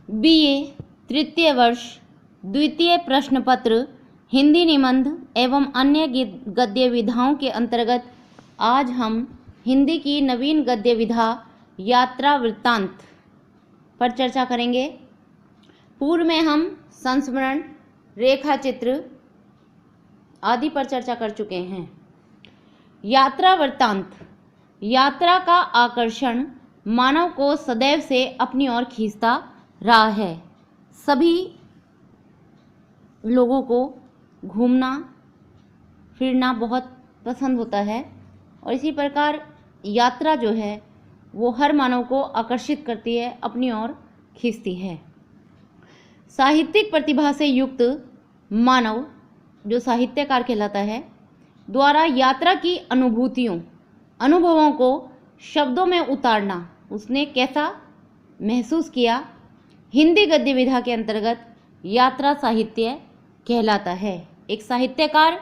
BA तृतीय वर्ष द्वितीय प्रश्न पत्र हिंदी निबंध एवं अन्य गद्य विधाओं के अंतर्गत आज हम हिंदी की नवीन गद्य विधा यात्रा वृत्तांत पर चर्चा करेंगे। पूर्व में हम संस्मरण, रेखा चित्र आदि पर चर्चा कर चुके हैं। यात्रा वृत्तांत। यात्रा का आकर्षण मानव को सदैव से अपनी ओर खींचता रहा है। सभी लोगों को घूमना फिरना बहुत पसंद होता है और इसी प्रकार यात्रा जो है वो हर मानव को आकर्षित करती है, अपनी ओर खींचती है। साहित्यिक प्रतिभा से युक्त मानव जो साहित्यकार कहलाता है द्वारा यात्रा की अनुभवों को शब्दों में उतारना, उसने कैसा महसूस किया, हिंदी गद्य विधा के अंतर्गत यात्रा साहित्य कहलाता है। एक साहित्यकार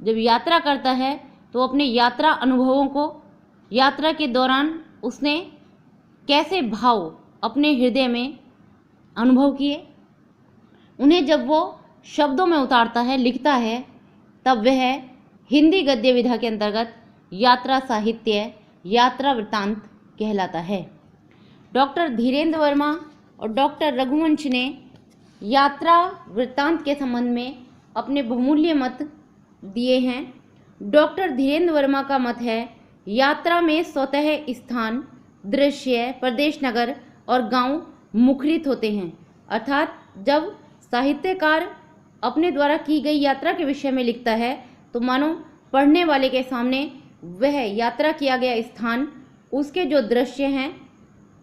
जब यात्रा करता है तो अपने यात्रा अनुभवों को, यात्रा के दौरान उसने कैसे भाव अपने हृदय में अनुभव किए, उन्हें जब वो शब्दों में उतारता है, लिखता है, तब वह हिंदी गद्य विधा के अंतर्गत यात्रा साहित्य, यात्रा वृत्तांत कहलाता है। डॉक्टर धीरेन्द्र वर्मा और डॉक्टर रघुवंश ने यात्रा वृत्तांत के संबंध में अपने बहुमूल्य मत दिए हैं। डॉक्टर धीरेन्द्र वर्मा का मत है, यात्रा में स्वतः स्थान, दृश्य, प्रदेश, नगर और गांव मुखरित होते हैं। अर्थात जब साहित्यकार अपने द्वारा की गई यात्रा के विषय में लिखता है तो मानो पढ़ने वाले के सामने वह यात्रा किया गया स्थान, उसके जो दृश्य हैं,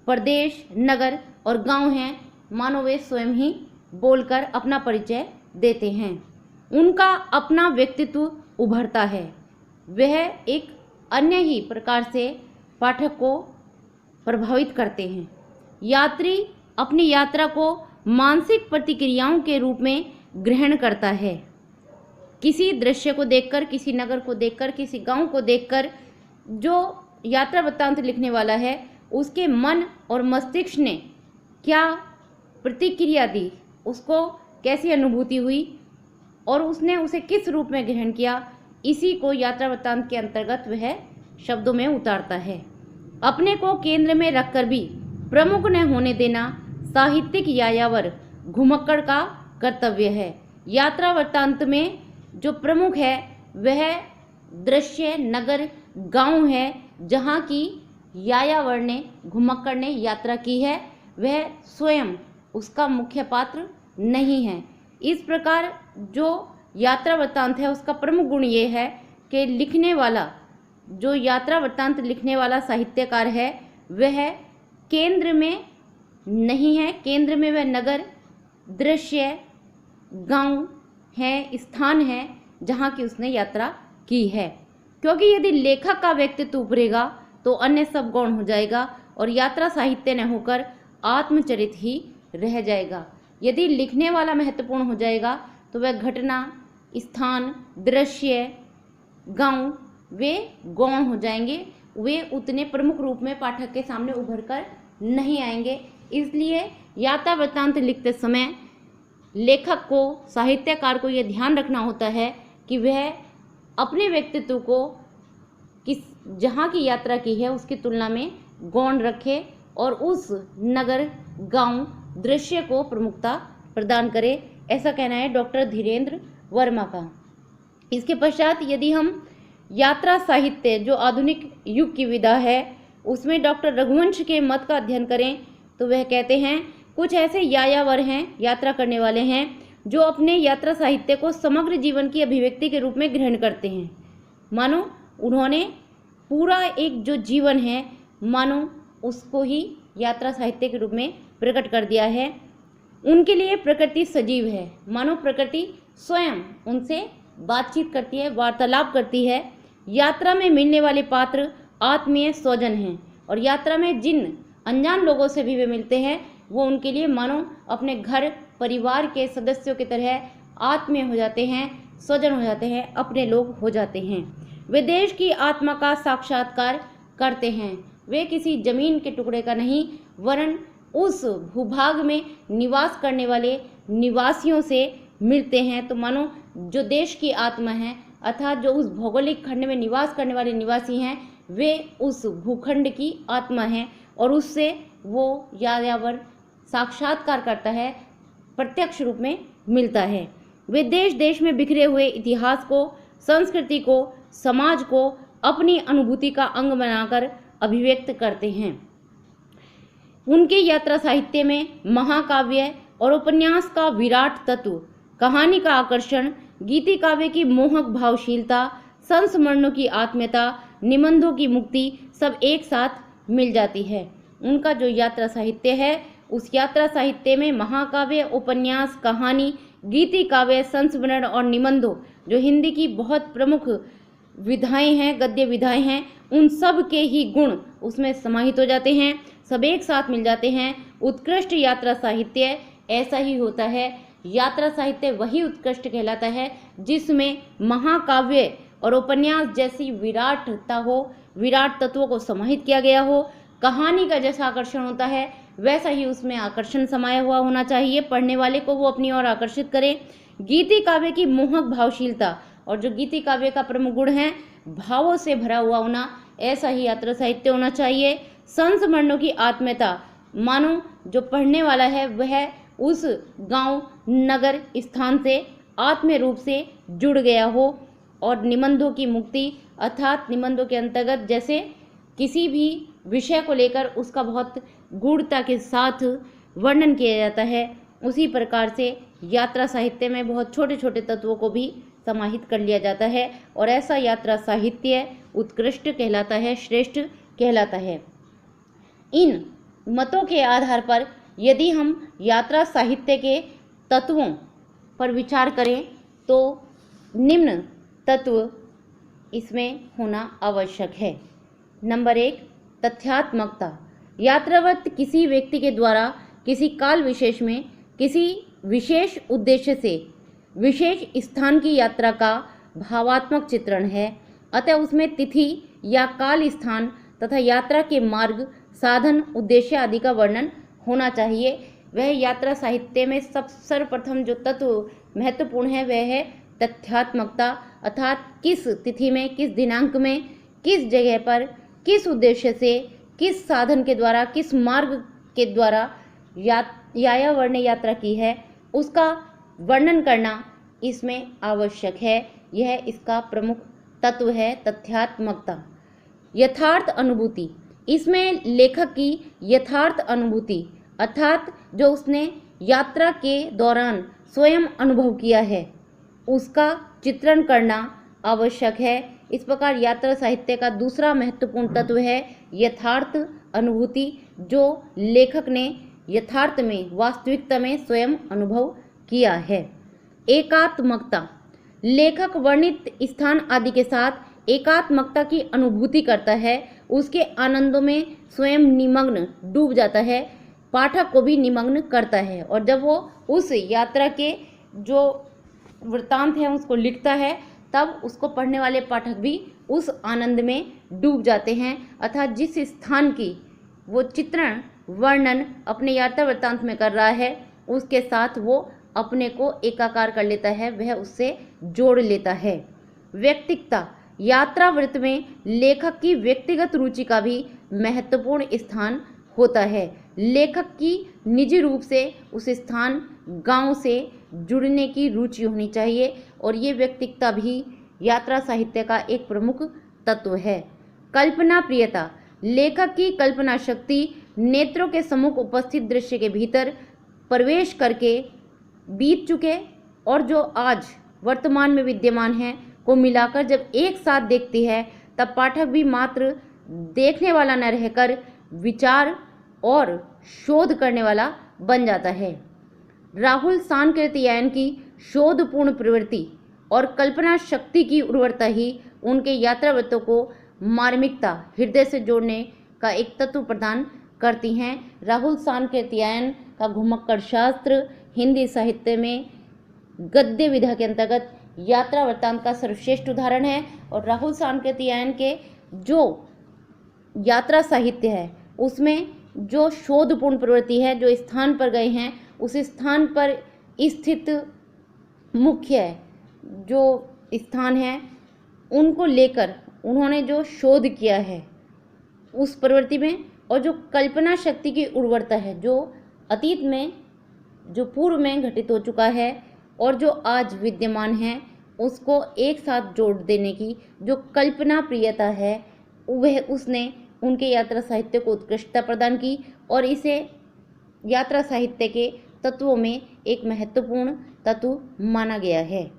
प्रदेश, नगर और गांव हैं, मानो वे स्वयं ही बोलकर अपना परिचय देते हैं। उनका अपना व्यक्तित्व उभरता है। वह एक अन्य ही प्रकार से पाठक को प्रभावित करते हैं। यात्री अपनी यात्रा को मानसिक प्रतिक्रियाओं के रूप में ग्रहण करता है। किसी दृश्य को देखकर, किसी नगर को देखकर, किसी गांव को देखकर जो यात्रा वृत्तांत लिखने वाला है उसके मन और मस्तिष्क ने क्या प्रतिक्रिया दी, उसको कैसी अनुभूति हुई और उसने उसे किस रूप में ग्रहण किया, इसी को यात्रा वृत्तांत के अंतर्गत वह शब्दों में उतारता है। अपने को केंद्र में रखकर भी प्रमुख न होने देना साहित्यिक यायावर घुमक्कड़ का कर्तव्य है। यात्रा वृत्तांत में जो प्रमुख है वह दृश्य, नगर, गांव है जहाँ की यायावर ने, घुमक्कड़ ने यात्रा की है, वह स्वयं उसका मुख्य पात्र नहीं है। इस प्रकार जो यात्रा वृत्तांत है उसका प्रमुख गुण ये है कि लिखने वाला, जो यात्रा वृत्तांत लिखने वाला साहित्यकार है वह केंद्र में नहीं है। केंद्र में वह नगर, दृश्य, गांव है, स्थान है जहाँ की उसने यात्रा की है। क्योंकि यदि लेखक का व्यक्तित्व उभरेगा तो अन्य सब गौण हो जाएगा और यात्रा साहित्य न होकर आत्मचरित ही रह जाएगा। यदि लिखने वाला महत्वपूर्ण हो जाएगा तो वह घटना, स्थान, दृश्य, गांव वे गौण हो जाएंगे, वे उतने प्रमुख रूप में पाठक के सामने उभर कर नहीं आएंगे। इसलिए यात्रा वृत्तांत लिखते समय लेखक को, साहित्यकार को यह ध्यान रखना होता है कि वह अपने व्यक्तित्व को किस जहाँ की यात्रा की है उसकी तुलना में गौण रखे और उस नगर, गांव, दृश्य को प्रमुखता प्रदान करे। ऐसा कहना है डॉक्टर धीरेन्द्र वर्मा का। इसके पश्चात यदि हम यात्रा साहित्य जो आधुनिक युग की विधा है उसमें डॉक्टर रघुवंश के मत का अध्ययन करें तो वह कहते हैं कुछ ऐसे यायावर हैं, यात्रा करने वाले हैं जो अपने यात्रा साहित्य को समग्र जीवन की अभिव्यक्ति के रूप में ग्रहण करते हैं। मानो उन्होंने पूरा एक जो जीवन है मानो उसको ही यात्रा साहित्य के रूप में प्रकट कर दिया है। उनके लिए प्रकृति सजीव है, मानो प्रकृति स्वयं उनसे बातचीत करती है, वार्तालाप करती है। यात्रा में मिलने वाले पात्र आत्मीय स्वजन हैं और यात्रा में जिन अनजान लोगों से भी वे मिलते हैं वो उनके लिए मानो अपने घर परिवार के सदस्यों की तरह आत्मीय हो जाते हैं, स्वजन हो जाते हैं, अपने लोग हो जाते हैं। वे देश की आत्मा का साक्षात्कार करते हैं। वे किसी जमीन के टुकड़े का नहीं वरन उस भूभाग में निवास करने वाले निवासियों से मिलते हैं। तो मानो जो देश की आत्मा है अर्थात जो उस भौगोलिक खंड में निवास करने वाले निवासी हैं वे उस भूखंड की आत्मा हैं और उससे वो यायावर साक्षात्कार करता है, प्रत्यक्ष रूप में मिलता है। वे देश देश में बिखरे हुए इतिहास को, संस्कृति को, समाज को अपनी अनुभूति का अंग बनाकर अभिव्यक्त करते हैं। उनके यात्रा साहित्य में महाकाव्य और उपन्यास का विराट तत्व, कहानी का आकर्षण, गीति काव्य की मोहक भावशीलता, संस्मरणों की आत्मीयता, निबंधों की मुक्ति सब एक साथ मिल जाती है। उनका जो यात्रा साहित्य है उस यात्रा साहित्य में महाकाव्य, उपन्यास, कहानी, गीति काव्य, संस्मरण और निबंधों जो हिंदी की बहुत प्रमुख विधाएं हैं, गद्य विधाएं हैं, उन सब के ही गुण उसमें समाहित हो जाते हैं, सब एक साथ मिल जाते हैं। उत्कृष्ट यात्रा साहित्य ऐसा ही होता है। यात्रा साहित्य वही उत्कृष्ट कहलाता है जिसमें महाकाव्य और उपन्यास जैसी विराटता हो, विराट तत्वों को समाहित किया गया हो। कहानी का जैसा आकर्षण होता है वैसा ही उसमें आकर्षण समाया हुआ होना चाहिए, पढ़ने वाले को वो अपनी ओर आकर्षित करे। गीति काव्य की मोहक भावशीलता, और जो गीति काव्य का प्रमुख गुण है भावों से भरा हुआ होना, ऐसा ही यात्रा साहित्य होना चाहिए। संस्मरणों की आत्मीयता, मानो जो पढ़ने वाला है वह उस गांव, नगर, स्थान से आत्मीय रूप से जुड़ गया हो। और निबंधों की मुक्ति अर्थात निबंधों के अंतर्गत जैसे किसी भी विषय को लेकर उसका बहुत गूढ़ता के साथ वर्णन किया जाता है, उसी प्रकार से यात्रा साहित्य में बहुत छोटे छोटे तत्वों को भी समाहित कर लिया जाता है और ऐसा यात्रा साहित्य उत्कृष्ट कहलाता है, श्रेष्ठ कहलाता है। इन मतों के आधार पर यदि हम यात्रा साहित्य के तत्वों पर विचार करें तो निम्न तत्व इसमें होना आवश्यक है। नंबर 1, तथ्यात्मकता। यात्रावत किसी व्यक्ति के द्वारा किसी काल विशेष में किसी विशेष उद्देश्य से विशेष स्थान की यात्रा का भावात्मक चित्रण है, अतः उसमें तिथि या काल, स्थान तथा यात्रा के मार्ग, साधन, उद्देश्य आदि का वर्णन होना चाहिए। वह यात्रा साहित्य में सर्वप्रथम जो तत्व महत्वपूर्ण है वह है तथ्यात्मकता, अर्थात किस तिथि में, किस दिनांक में, किस जगह पर, किस उद्देश्य से, किस साधन के द्वारा, किस मार्ग के द्वारा यायावर ने यात्रा की है उसका वर्णन करना इसमें आवश्यक है। यह इसका प्रमुख तत्व है, तथ्यात्मकता। यथार्थ अनुभूति, इसमें लेखक की यथार्थ अनुभूति अर्थात जो उसने यात्रा के दौरान स्वयं अनुभव किया है उसका चित्रण करना आवश्यक है। इस प्रकार यात्रा साहित्य का दूसरा महत्वपूर्ण तत्व है यथार्थ अनुभूति, जो लेखक ने यथार्थ में, वास्तविकता में स्वयं अनुभव किया है। एकात्मकता, लेखक वर्णित स्थान आदि के साथ एकात्मकता की अनुभूति करता है, उसके आनंदों में स्वयं निमग्न डूब जाता है, पाठक को भी निमग्न करता है और जब वो उस यात्रा के जो वृत्तांत है उसको लिखता है तब उसको पढ़ने वाले पाठक भी उस आनंद में डूब जाते हैं। अर्थात जिस स्थान की वो चित्रण वर्णन अपने यात्रा वृत्तांत में कर रहा है उसके साथ वो अपने को एकाकार कर लेता है, वह उससे जोड़ लेता है। व्यक्तिकता, यात्रा वृत्त में लेखक की व्यक्तिगत रुचि का भी महत्वपूर्ण स्थान होता है। लेखक की निजी रूप से उस स्थान, गांव से जुड़ने की रुचि होनी चाहिए और ये व्यक्तिकता भी यात्रा साहित्य का एक प्रमुख तत्व है। कल्पना प्रियता, लेखक की कल्पना शक्ति नेत्रों के सम्मुख उपस्थित दृश्य के भीतर प्रवेश करके बीत चुके और जो आज वर्तमान में विद्यमान है को मिलाकर जब एक साथ देखती है तब पाठक भी मात्र देखने वाला न रहकर विचार और शोध करने वाला बन जाता है। राहुल सांकृत्यायन की शोधपूर्ण प्रवृत्ति और कल्पना शक्ति की उर्वरता ही उनके यात्रावृत्तों को मार्मिकता, हृदय से जोड़ने का एक तत्व प्रदान करती हैं। राहुल सांकृत्यायन का घुमक्कड़ शास्त्र हिंदी साहित्य में गद्य विधा के अंतर्गत यात्रा वृत्तांत का सर्वश्रेष्ठ उदाहरण है और राहुल सांकृत्यायन के जो यात्रा साहित्य है उसमें जो शोधपूर्ण प्रवृत्ति है, जो स्थान पर गए हैं उस स्थान पर स्थित मुख्य जो स्थान है उनको लेकर उन्होंने जो शोध किया है उस प्रवृत्ति में, और जो कल्पना शक्ति की उर्वरता है, जो अतीत में, जो पूर्व में घटित हो चुका है और जो आज विद्यमान है, उसको एक साथ जोड़ देने की जो कल्पना प्रियता है, वह उसने उनके यात्रा साहित्य को उत्कृष्टता प्रदान की और इसे यात्रा साहित्य के तत्वों में एक महत्वपूर्ण तत्व माना गया है।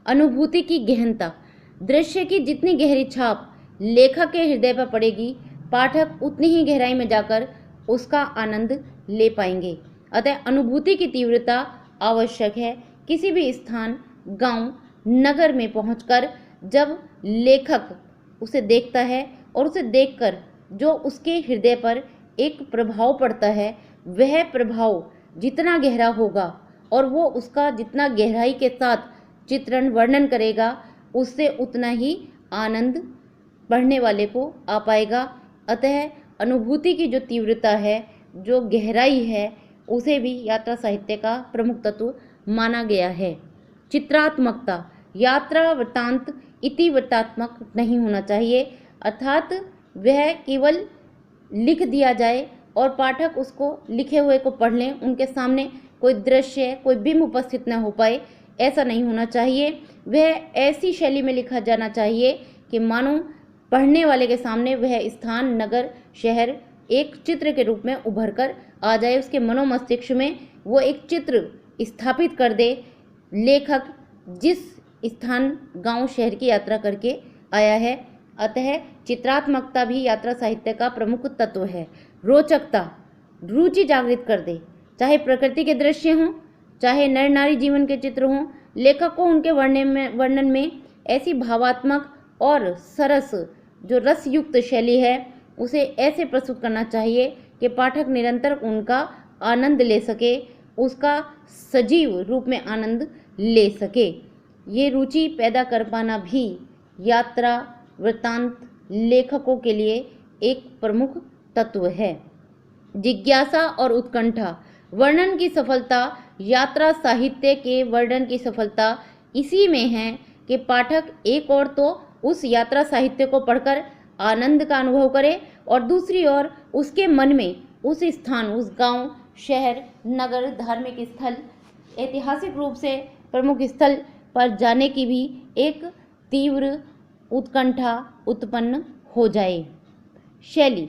अनुभूति की गहनता। दृश्य की जितनी गहरी छाप लेखक के हृदय पर पड़ेगी, पाठक उतनी ही गहराई में जाकर उसका आनंद ले पाएंगे। अतः अनुभूति की तीव्रता आवश्यक है। किसी भी स्थान, गांव, नगर में पहुंचकर जब लेखक उसे देखता है और उसे देखकर जो उसके हृदय पर एक प्रभाव पड़ता है, वह प्रभाव जितना गहरा होगा और वो उसका जितना गहराई के साथ चित्रण वर्णन करेगा, उससे उतना ही आनंद पढ़ने वाले को आ पाएगा। अतः अनुभूति की जो तीव्रता है, जो गहराई है, उसे भी यात्रा साहित्य का प्रमुख तत्व माना गया है। चित्रात्मकता। यात्रा वृत्तांत इतिवृत्तात्मक नहीं होना चाहिए, अर्थात वह केवल लिख दिया जाए और पाठक उसको लिखे हुए को पढ़ लें, उनके सामने कोई दृश्य, कोई बिंब उपस्थित न हो पाए, ऐसा नहीं होना चाहिए। वह ऐसी शैली में लिखा जाना चाहिए कि मानो पढ़ने वाले के सामने वह स्थान, नगर, शहर एक चित्र के रूप में उभर कर आ जाए, उसके मनोमस्तिष्क में वो एक चित्र स्थापित कर दे। लेखक जिस स्थान, गांव, शहर की यात्रा करके आया है, अतः चित्रात्मकता भी यात्रा साहित्य का प्रमुख तत्व है। रोचकता। रुचि जागृत कर दे, चाहे प्रकृति के दृश्य हों, चाहे नर नारी जीवन के चित्र हों। लेखक को उनके वर्णन में ऐसी भावात्मक और सरस जो रसयुक्त शैली है, उसे ऐसे प्रस्तुत करना चाहिए कि पाठक निरंतर उनका आनंद ले सके, उसका सजीव रूप में आनंद ले सके। ये रुचि पैदा कर पाना भी यात्रा वृत्तांत लेखकों के लिए एक प्रमुख तत्व है। जिज्ञासा और उत्कंठा। वर्णन की सफलता, यात्रा साहित्य के वर्णन की सफलता इसी में है कि पाठक एक ओर तो उस यात्रा साहित्य को पढ़कर आनंद का अनुभव करे और दूसरी ओर उसके मन में उस स्थान, उस गांव, शहर, नगर, धार्मिक स्थल, ऐतिहासिक रूप से प्रमुख स्थल पर जाने की भी एक तीव्र उत्कंठा उत्पन्न हो जाए। शैली।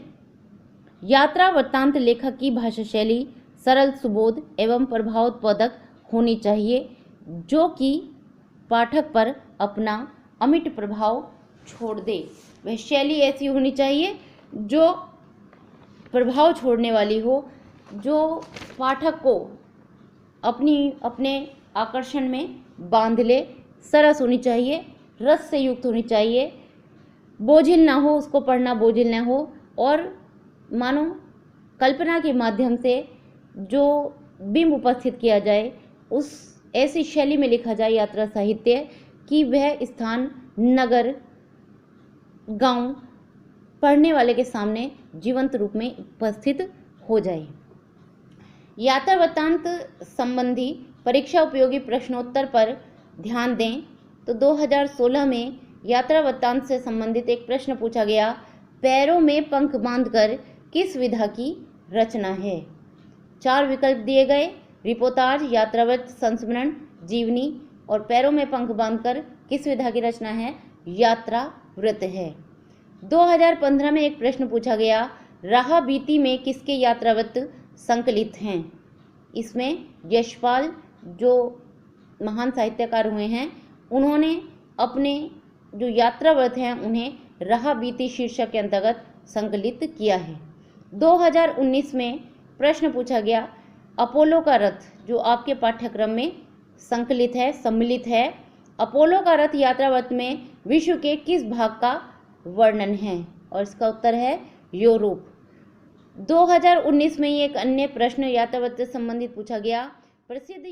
यात्रा वृत्तांत लेखक की भाषा शैली सरल, सुबोध एवं प्रभावोत्पादक होनी चाहिए, जो कि पाठक पर अपना अमिट प्रभाव छोड़ दे। वह शैली ऐसी होनी चाहिए जो प्रभाव छोड़ने वाली हो, जो पाठक को अपने आकर्षण में बांध ले। सरस होनी चाहिए, रस से युक्त होनी चाहिए, बोझिल ना हो, उसको पढ़ना बोझिल ना हो, और मानो कल्पना के माध्यम से जो बिंब उपस्थित किया जाए, उस ऐसी शैली में लिखा जाए यात्रा साहित्य कि वह स्थान, नगर, गांव पढ़ने वाले के सामने जीवंत रूप में उपस्थित हो जाए। यात्रा वृत्तांत संबंधी परीक्षा उपयोगी प्रश्नोत्तर पर ध्यान दें तो 2016 में यात्रा वृत्तांत से संबंधित एक प्रश्न पूछा गया, पैरों में पंख बांधकर किस विधा की रचना है। 4 विकल्प दिए गए, रिपोर्टाज, यात्रावृत्त, संस्मरण, जीवनी, और पैरों में पंख बांधकर किस विधा की रचना है, यात्रा वृत्त है। 2015 में एक प्रश्न पूछा गया, राह बीती में किसके यात्रावृत्त संकलित हैं। इसमें यशपाल जो महान साहित्यकार हुए हैं, उन्होंने अपने जो यात्रावृत्त हैं उन्हें राह बीती शीर्षक के अंतर्गत संकलित किया है। 2019 में प्रश्न पूछा गया, अपोलो का रथ जो आपके पाठ्यक्रम में संकलित है, सम्मिलित है, अपोलो का रथ यात्रावृत्त में विश्व के किस भाग का वर्णन है, और इसका उत्तर है यूरोप। 2019 में ही एक अन्य प्रश्न यात्रावृत्त से संबंधित पूछा गया, प्रसिद्ध